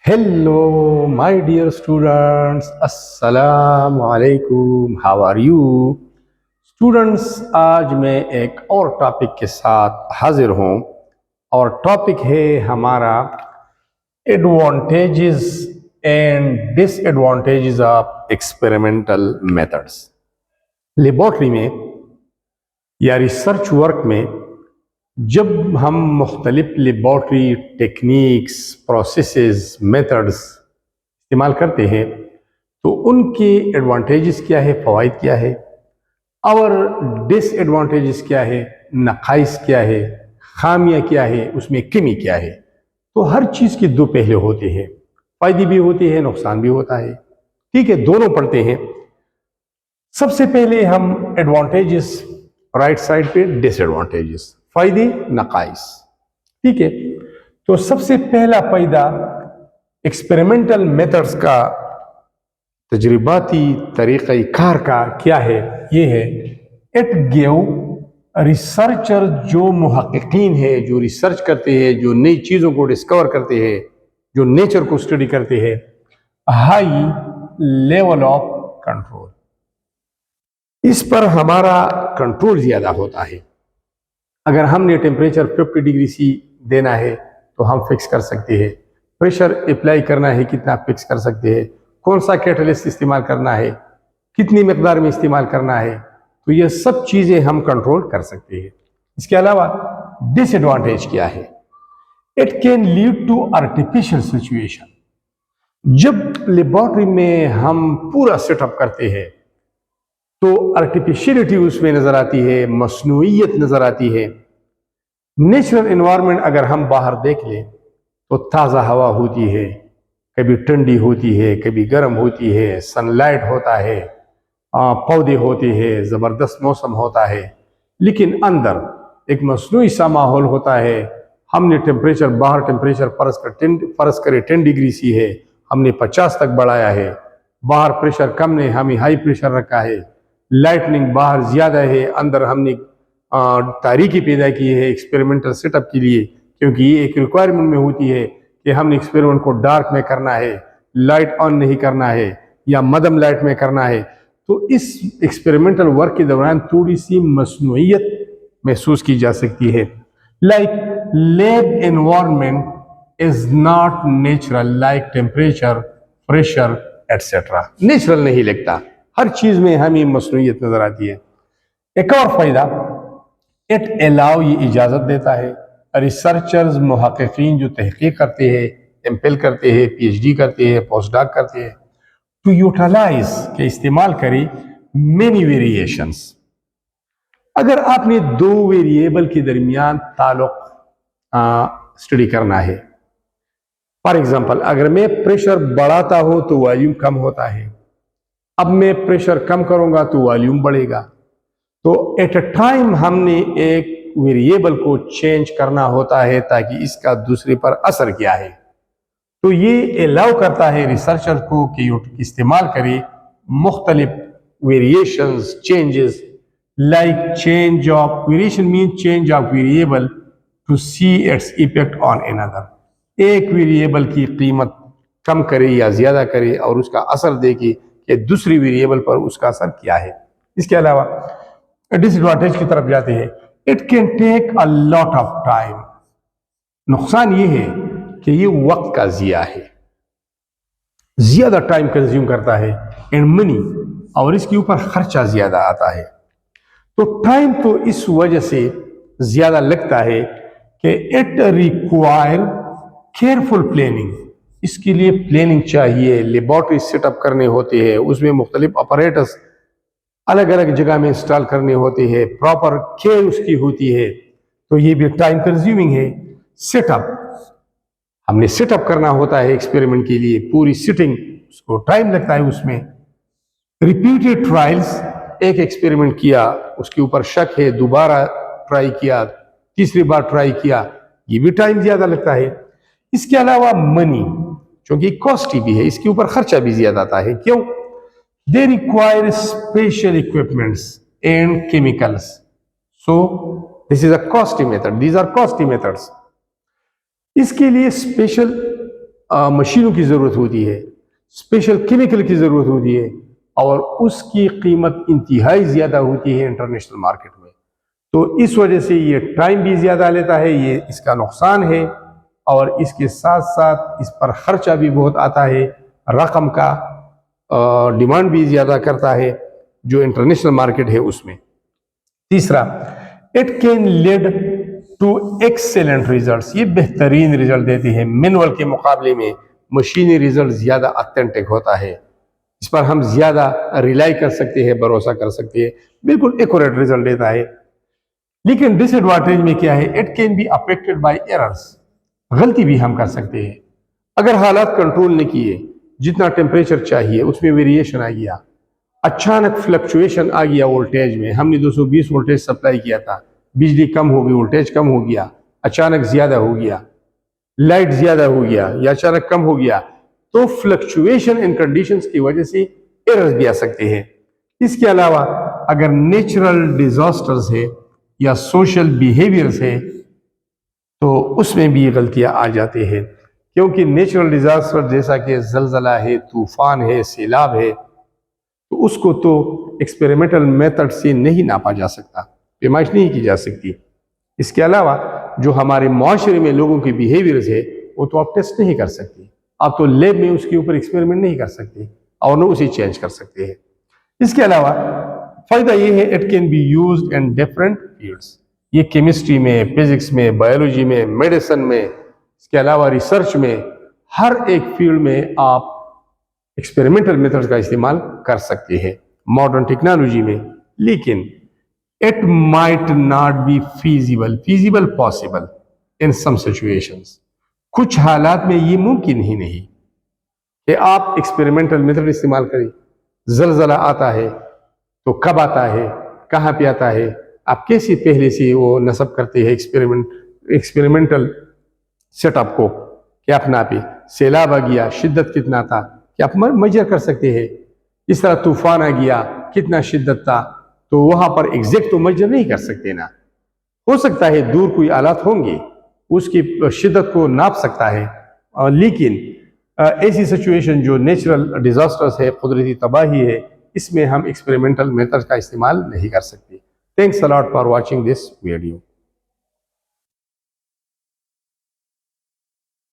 Hello, my dear students. Assalamu alaikum. How are you? Students, आज मैं एक और टॉपिक के साथ हाजिर हूँ और टॉपिक है हमारा advantages and disadvantages of experimental methods. Laboratory में या रिसर्च वर्क में जब हम मुख्तलिफ लेबॉर्ट्री टेक्निक्स, प्रोसेसेस, मेथड्स इस्तेमाल करते हैं तो उनके एडवांटेजेस क्या है, फ़वाइद क्या है और डिसएडवांटेजेस क्या है, नक़ाइस क्या है, खामियां क्या है, उसमें कमी क्या है। तो हर चीज़ के दो पहलू होते हैं, फ़ायदे भी होते हैं, नुकसान भी होता है। ठीक है, दोनों पढ़ते हैं। सबसे पहले हम एडवांटेजेस, राइट साइड पे डिसएडवांटेजेस, फ़ायदे, नक़ाइस। ठीक है, तो सबसे पहला फ़ायदा एक्सपेरिमेंटल मेथड्स का, तजर्बाती तरीक़ाकार का क्या है, ये है इट गिव रिसर्चर, जो मुहक़्क़ीन है, जो रिसर्च करते हैं, जो नई चीज़ों को डिस्कवर करते हैं, जो नेचर को स्टडी करते हैं, हाई लेवल ऑफ कंट्रोल। इस पर हमारा कंट्रोल ज़्यादा होता है। अगर हमने टेम्परेचर 50 डिग्री सी देना है तो हम फिक्स कर सकते हैं, प्रेशर अप्लाई करना है कितना फिक्स कर सकते हैं, कौन सा कैटलिस्ट इस्तेमाल करना है, कितनी मकदार में इस्तेमाल करना है, तो ये सब चीज़ें हम कंट्रोल कर सकते हैं। इसके अलावा डिसएडवांटेज क्या है, it can lead to artificial situation. जब लेबॉर्ट्री में हम पूरा सेटअप करते हैं तो आर्टिफिशियलिटी उसमें नज़र आती है, मसनूइयत नज़र आती है। नेचुरल एनवायरनमेंट अगर हम बाहर देख लें तो ताज़ा हवा होती है, कभी ठंडी होती है, कभी गर्म होती है, सनलाइट होता है, पौधे होते हैं, ज़बरदस्त मौसम होता है। लेकिन अंदर एक मसनूई सा माहौल होता है। हमने टेम्परेचर, बाहर टेम्परेचर फ़र्ज़ करें 10 डिग्री सी है, हमने 50 तक बढ़ाया है। बाहर प्रेशर कम ने हमें हाई प्रेशर रखा है, लाइटनिंग बाहर ज़्यादा है, अंदर हमने तारीकी पैदा की है एक्सपेरिमेंटल सेटअप के लिए, क्योंकि ये एक रिक्वायरमेंट में होती है कि हमने एक्सपेरिमेंट को डार्क में करना है, लाइट ऑन नहीं करना है या मध्यम लाइट में करना है। तो इस एक्सपेरिमेंटल वर्क के दौरान थोड़ी सी मसनूइयत महसूस की जा सकती है। Like lab environment is not natural, like temperature, pressure etcetera natural नहीं लगता। हर चीज़ में हमें मसनूइयत नज़र आती है। एक और फ़ायदा, इट अलाउ, ये इजाज़त देता है रिसर्चर्स, मुहक़्क़ीन जो तहक़ीक़ करते हैं, एमफिल करते हैं, पीएचडी करते हैं, पोस्ट डॉक करते हैं, टू यूटिलाइज, के इस्तेमाल करें मेनी वेरिएशंस। अगर आपने दो वेरिएबल के दरमियान ताल्लुक़ स्टडी करना है, फॉर एग्जाम्पल अगर मैं प्रेशर बढ़ाता हूँ तो वॉल्यूम कम होता है, अब मैं प्रेशर कम करूँगा तो वॉल्यूम बढ़ेगा। तो एट अ टाइम हमने एक वेरिएबल को चेंज करना होता है ताकि इसका दूसरे पर असर क्या है। तो ये अलाउ करता है रिसर्चर को कि इस्तेमाल करे मुख्तलिफ variations, changes, like change of variation mean change of variable to see its effect on another. एक वेरिएबल की कीमत कम करे या ज़्यादा करे और उसका असर देखे कि दूसरी वेरिएबल पर उसका असर क्या है। इसके अलावा डिसएडवांटेज की तरफ जाते हैं, it can take a lot of time. नुकसान ये है कि ये वक्त का ज़िया है, ज़्यादा टाइम कंज्यूम करता है, एंड मनी, और इसके ऊपर खर्चा ज़्यादा आता है। तो टाइम तो इस वजह से ज़्यादा लगता है कि इट रिक्वायर केयरफुल प्लानिंग। इसके लिए प्लानिंग चाहिए, लेबॉर्ट्री सेटअप करने होते हैं, उसमें मुख्तलिफ ऑपरेटर्स अलग अलग जगह में इंस्टॉल करने होते हैं, प्रॉपर केयर उसकी होती है, तो ये भी टाइम कंज्यूमिंग है। सेटअप, हमने सेटअप करना होता है एक्सपेरिमेंट के लिए, पूरी सिटिंग, उसको टाइम लगता है उसमें। रिपीटेड ट्रायल्स, एक एक्सपेरिमेंट किया, उसके ऊपर शक है, दोबारा ट्राई किया, तीसरी बार ट्राई किया, ये भी टाइम ज़्यादा लगता है। इसके अलावा मनी, क्योंकि कॉस्टली भी है, इसके ऊपर खर्चा भी ज़्यादा आता है। क्यों? They require special equipments and chemicals. So this is a costly method. These are costly methods. इसके लिए स्पेशल مشینوں کی ضرورت ہوتی ہے، اسپیشل کیمیکل کی ضرورت ہوتی ہے، اور اس کی قیمت انتہائی زیادہ ہوتی ہے انٹرنیشنل مارکیٹ میں. تو اس وجہ سے یہ ٹائم بھی زیادہ لیتا ہے، یہ اس کا نقصان ہے، اور اس کے ساتھ ساتھ اس پر خرچہ بھی بہت آتا ہے، رقم کا ڈیمانڈ بھی زیادہ کرتا ہے جو انٹرنیشنل مارکیٹ ہے اس میں. تیسرا، it can lead to excellent results, یہ بہترین ریزلٹ دیتی ہے. مینول کے مقابلے میں مشینی ریزلٹ زیادہ اتھینٹک ہوتا ہے، اس پر ہم زیادہ ریلائی کر سکتے ہیں، بھروسہ کر سکتے ہیں، بالکل ایکوریٹ ریزلٹ دیتا ہے. لیکن ڈس ایڈوانٹیج میں کیا ہے؟ It can be affected by errors, غلطی بھی ہم کر سکتے ہیں اگر حالات کنٹرول نہیں کیے. جتنا ٹیمپریچر چاہیے اس میں ویریشن آ گیا، اچانک فلکچویشن آ گیا وولٹیج میں، ہم نے 220 وولٹیج سپلائی کیا تھا، بجلی کم ہو گئی، وولٹیج کم ہو گیا، اچانک زیادہ ہو گیا، لائٹ زیادہ ہو گیا یا اچانک کم ہو گیا، تو فلکچویشن ان کنڈیشنز کی وجہ سے ایررز بھی آ سکتے ہیں. اس کے علاوہ اگر نیچرل ڈیزاسٹرز ہے یا سوشل بیہیویئرز ہے تو اس میں بھی غلطیاں آ جاتے ہیں، کیونکہ نیچرل ڈیزاسٹر جیسا کہ زلزلہ ہے، طوفان ہے، سیلاب ہے، تو اس کو تو ایکسپیریمنٹل میتھڈ سے نہیں ناپا جا سکتا، پیمائش نہیں کی جا سکتی. اس کے علاوہ جو ہمارے معاشرے میں لوگوں کی بیہیویئرز ہے وہ تو آپ ٹیسٹ نہیں کر سکتے، آپ تو لیب میں اس کے اوپر ایکسپیریمنٹ نہیں کر سکتے اور نہ اسے چینج کر سکتے ہیں. اس کے علاوہ فائدہ یہ ہے it can be used in different fields, یہ کیمسٹری میں، فزکس میں، بایولوجی میں، میڈیسن میں، اس کے علاوہ ریسرچ میں، ہر ایک فیلڈ میں آپ ایکسپیریمنٹل میتھڈ کا استعمال کر سکتے ہیں ماڈرن ٹیکنالوجی میں. لیکن it might not be feasible possible in some situations, کچھ حالات میں یہ ممکن ہی نہیں کہ آپ ایکسپیریمنٹل میتھڈ استعمال کریں. زلزلہ آتا ہے تو کب آتا ہے، کہاں پہ آتا ہے، آپ کیسے پہلے سے وہ نصب کرتے ہیں ایکسپیریمنٹل سیٹ اپ کو کہ اپنا پہ سیلاب آ گیا، شدت کتنا تھا کہ آپ میجر کر سکتے ہیں. اس طرح طوفان آ گیا، کتنا شدت تھا، تو وہاں پر ایگزیکٹ تو میجر نہیں کر سکتے نا. ہو سکتا ہے دور کوئی آلات ہوں گے اس کی شدت کو ناپ سکتا ہے، لیکن ایسی سچویشن جو نیچرل ڈیزاسٹرز ہے، قدرتی تباہی ہے، اس میں ہم ایکسپیریمنٹل میتھڈ کا استعمال نہیں کر سکتے. Thanks allot for watching this video.